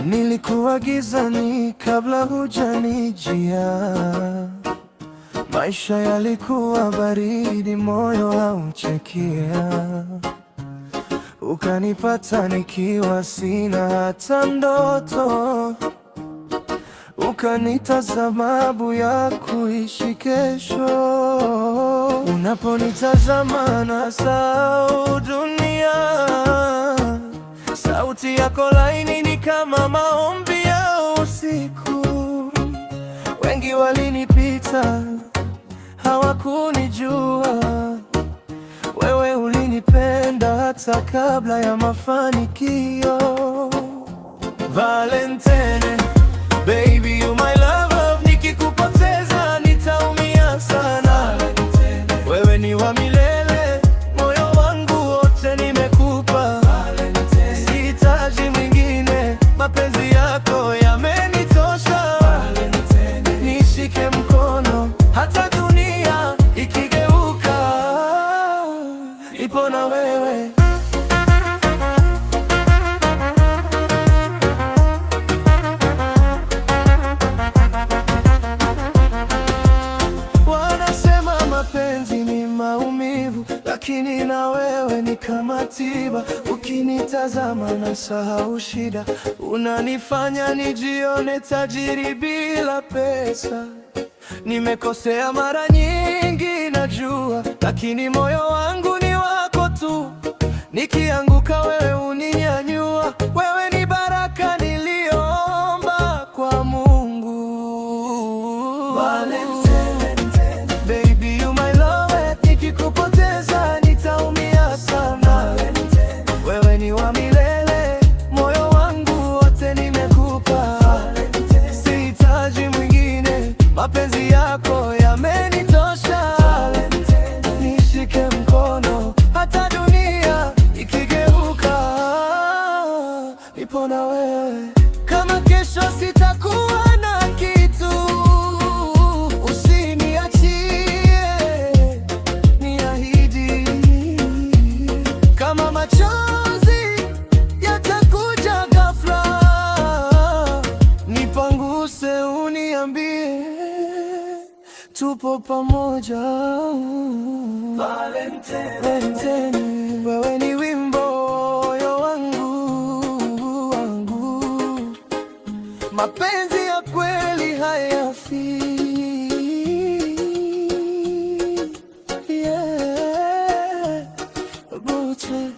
Nilikuwa gizani kabla hujanijia, maisha yalikuwa baridi, moyo hauchekia. Ukanipata nikiwa sina hata ndoto, ukaniita sababu ya kuishi kesho. Unaponitazama nasahau dunia, sauti yako laini ni kama maombi ya usiku. Wengi walinipita hawakunijua, wewe ulinipenda hata kabla ya mafanikio. Valentine, baby you my love, nikikupoteza nitaumia sana. Wewe ni wa milele, moyo wangu wote nimekupa. Sihitaji mwingine, mapenzi yako yamenitosha. Nishike mkono hata dunia ikigeuka, nipo na wewe. Wanasema mapenzi ni maumivu, lakini na wewe ni kama tiba. Ukinitazama nasahau shida, unanifanya nijione tajiri bila pesa. Nimekosea mara nyingi najua, lakini moyo wangu ni wako tu. Nikianguka wewe uninyanyua, wewe ni baraka niliomba kwa Mungu. Baby you my love, nikikupoteza nitaumia sana. Wewe ni wa milele, moyo wangu wote nimekupa. Sihitaji mwingine, mapenzi yako yamenitosha. Nishike mkono hata dunia ikigeuka, nipo na wewe. Kama kesho sitakuwa na kitu, usiniachie, niahidi. Kama machozi yatakuja ghafla, nipanguse, uniambie tupo pamoja. Valentine, wewe ni wimbo moyo wangu. Mapenzi ya kweli hayafi. Yeah, Buche.